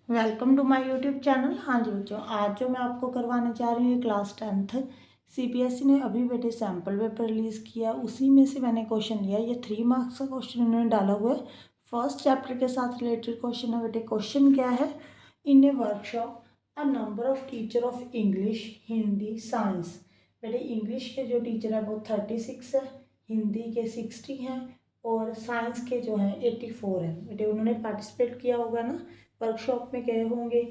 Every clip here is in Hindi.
Welcome to my YouTube channel. हाँ जी बच्चों, आज जो मैं आपको करवाने जा रही हूँ ये क्लास 10th सीबीएसई ने अभी बेटे सैम्पल पेपर रिलीज़ किया, उसी में से मैंने क्वेश्चन लिया। ये 3 मार्क्स का क्वेश्चन उन्होंने डाला हुआ है। फर्स्ट चैप्टर के साथ रिलेटेड क्वेश्चन है बेटे। क्वेश्चन क्या है? In a workshop a number of teacher of English, Hindi, science. बेटे इंग्लिश के जो टीचर है वो 36 है, हिंदी के 60 हैं और साइंस के जो हैं 84 हैं। बेटे उन्होंने पार्टिसिपेट किया होगा ना, वर्कशॉप में गए होंगे।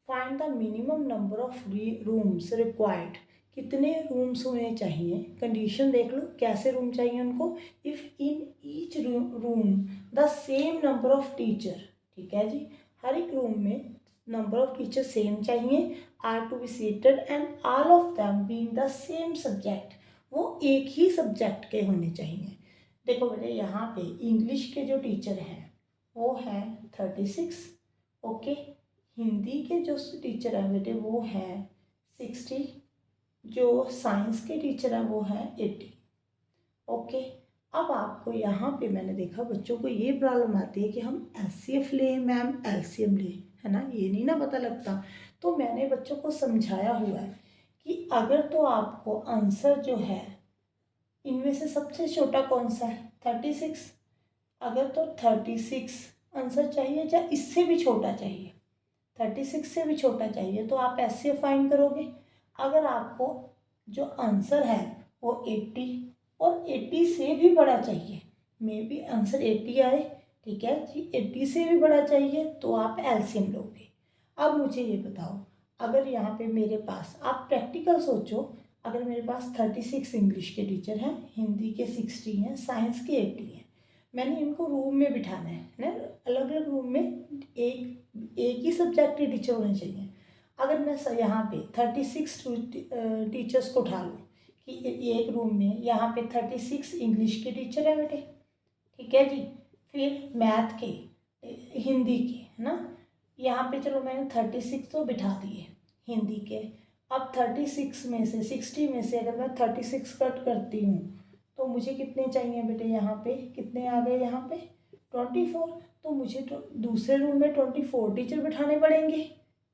Find the minimum number of rooms required. कितने रूम्स होने चाहिए? कंडीशन देख लो कैसे रूम चाहिए उनको। If in each room the same number of teacher. ठीक है जी, हर एक रूम में नंबर ऑफ टीचर सेम चाहिए। Are to be seated and all of them being the same subject. वो एक ही सब्जेक्ट के होने चाहिए। देखो बेटे यहाँ पे इंग्लिश के जो टीचर हैं वो हैं 36। ओके, हिंदी के जो टीचर हैं बेटे वो हैं 60। जो साइंस के टीचर हैं वो हैं 80। ओके, अब आपको यहाँ पे मैंने देखा बच्चों को ये प्रॉब्लम आती है कि हम एचसीएफ लें मैम एलसीएम लें, है ना, ये नहीं ना पता लगता। तो मैंने बच्चों को समझाया हुआ है कि अगर तो आपको आंसर जो है इनमें से सबसे छोटा कौन सा है? 36। अगर तो 36 आंसर चाहिए या इससे भी छोटा चाहिए, 36 से भी छोटा चाहिए तो आप ऐसे फाइंड करोगे। अगर आपको जो आंसर है वो 80 और 80 से भी बड़ा चाहिए, मे बी आंसर 80 आए, ठीक है जी, 80 से भी बड़ा चाहिए तो आप एलसीएम लोगे। अब मुझे ये बताओ, अगर यहाँ पे मेरे पास, आप प्रैक्टिकल सोचो, अगर मेरे पास 36 इंग्लिश के टीचर हैं, हिंदी के 60 हैं, साइंस के 80 हैं, मैंने इनको रूम में बिठाना है ना, अलग अलग रूम में एक ही सब्जेक्ट के टीचर होने चाहिए। अगर मैं यहाँ पे 36 टीचर्स को उठा लूँ कि एक रूम में यहाँ पे 36 इंग्लिश के टीचर हैं बेटे, ठीक है जी, फिर मैथ के, हिंदी के, है ना, यहाँ पे चलो मैंने 36 तो बिठा दिए हिंदी के। अब 36 में से 60 में से अगर मैं 36 कट करती हूँ तो मुझे कितने चाहिए बेटे? यहाँ पे कितने आ गए? यहाँ पे 24। तो मुझे तो दूसरे रूम में 24 टीचर बिठाने पड़ेंगे।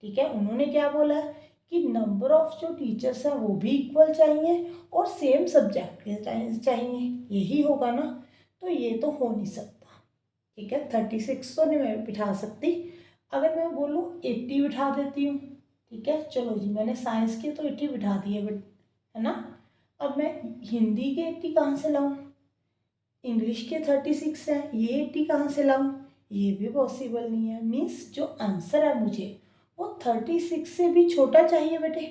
ठीक है, उन्होंने क्या बोला कि नंबर ऑफ जो टीचर्स हैं वो भी इक्वल चाहिए और सेम सब्जेक्ट के चाहिए, यही होगा ना। तो ये तो हो नहीं सकता। ठीक है, 36 तो नहीं मैं बिठा सकती। अगर मैं बोलूँ 80 बिठा देती हूँ, ठीक है, चलो जी, मैंने साइंस के तो 80 बिठा दिए बट, है ना। अब मैं हिंदी के 80 कहाँ से लाऊं? इंग्लिश के 36 है, ये 80 कहाँ से लाऊं? ये भी पॉसिबल नहीं है। मीन्स जो आंसर है मुझे वो 36 से भी छोटा चाहिए बेटे,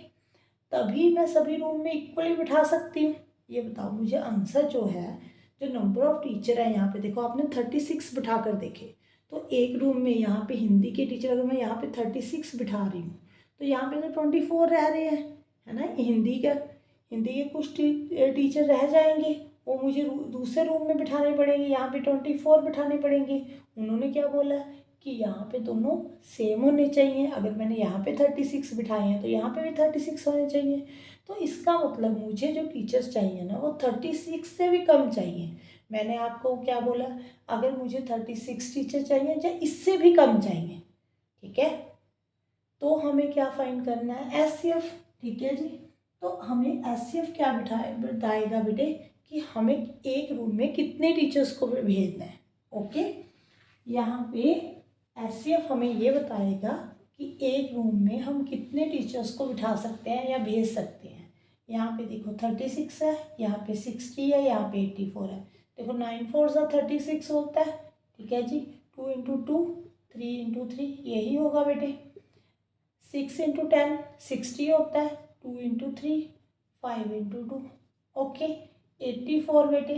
तभी मैं सभी रूम में इक्वली बिठा सकती हूँ। ये बताओ मुझे आंसर जो है, जो नंबर ऑफ टीचर है, यहाँ पे देखो आपने 36 बिठा कर देखे, तो एक रूम में यहाँ पे हिंदी के टीचर अगर मैं यहाँ पे 36 बिठा रही हूँ तो यहाँ पे तो 24 रह रहे हैं, है ना। हिंदी के कुछ टीचर रह जाएंगे, वो मुझे दूसरे रूम में बिठाने पड़ेंगे, यहाँ पे 24 बिठाने पड़ेंगे। उन्होंने क्या बोला कि यहाँ पे दोनों सेम होने चाहिए। अगर मैंने यहाँ पे 36 बिठाए हैं तो यहाँ पे भी 36 होने चाहिए। तो इसका मतलब मुझे जो टीचर्स चाहिए ना वो 36 से भी कम चाहिए। मैंने आपको क्या बोला? अगर मुझे 36 टीचर चाहिए या इससे भी कम चाहिए, ठीक है, तो हमें क्या फाइंड करना है? एचसीएफ। ठीक है जी, तो हमें एचसीएफ क्या बताएगा बेटे कि हमें एक रूम में कितने टीचर्स को भेजना है। ओके, यहाँ पे एचसीएफ हमें ये बताएगा कि एक रूम में हम कितने टीचर्स को बिठा सकते हैं या भेज सकते हैं। यहाँ पे देखो 36 है, यहाँ पे 60 है, यहाँ पे 84 है। देखो 9 4 36 होता है, ठीक है जी। 2 इंटू 2, 3 इंटू 3, यही होगा बेटे। 6 इंटू 10 60 होता है, 2 इंटू 3 5 इंटू 2। ओके, 84 बेटे।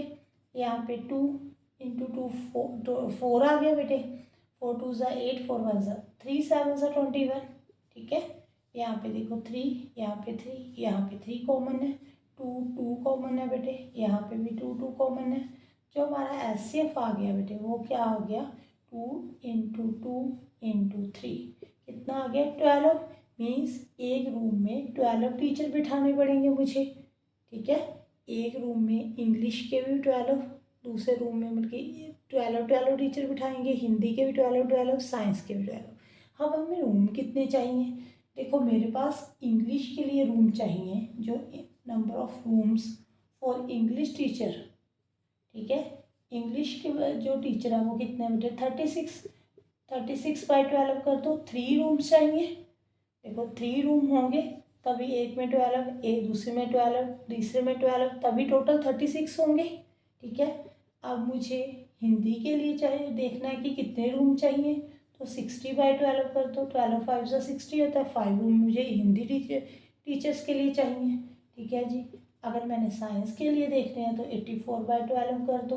यहाँ पे 2 इंटू 2 4 आ गया बेटे। 4 2 ज़ा 8, 4 1 ज़ा 3, 7 ज़ा 21। ठीक है, यहाँ पे देखो 3, यहाँ पे 3, यहाँ पे 3 कॉमन है, 2 2 कॉमन है बेटे, यहाँ पे भी 2 2 कॉमन है। जो हमारा एचसीएफ आ गया बेटे वो क्या आ गया? 2 इंटू 2 इंटू 3, कितना आ गया? 12। मीन्स एक रूम में 12 टीचर बिठाने पड़ेंगे मुझे। ठीक है, एक रूम में इंग्लिश के भी 12, दूसरे रूम में मतलब 12 टीचर बिठाएंगे, हिंदी के भी 12 साइंस के भी 12। अब हमें रूम कितने चाहिए? देखो मेरे पास इंग्लिश के लिए रूम चाहिए, जो number of rooms for English teacher, ठीक है। इंग्लिश के जो टीचर है वो कितने बेटे 36/12 कर दो। 3 रूम्स चाहिए। देखो 3 रूम होंगे तभी एक में 12, एक दूसरे में 12, तीसरे में 12, तभी टोटल 36 होंगे, ठीक है। अब मुझे हिंदी के लिए चाहिए, देखना है कि कितने रूम चाहिए, तो 60/12 कर दो। 12 5 से 60 होता है। 5 रूम मुझे हिंदी टीचर्स के लिए चाहिए, ठीक है जी। अगर मैंने साइंस के लिए देखने हैं तो 84/12 कर दो,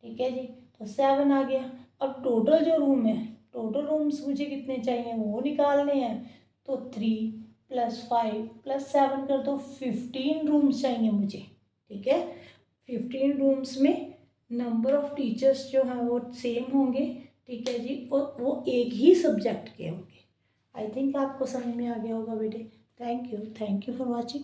ठीक है जी। तो 7 आ गया। अब टोटल जो रूम है, टोटल रूम्स मुझे कितने चाहिए वो निकालने हैं, तो 3 + 5 + 7 कर दो। 15 रूम्स चाहिए मुझे, ठीक है। 15 रूम्स में नंबर ऑफ टीचर्स जो हैं वो सेम होंगे, ठीक है जी, और वो एक ही सब्जेक्ट के होंगे। आई थिंक आपको समझ में आ गया होगा बेटे। Thank you for watching.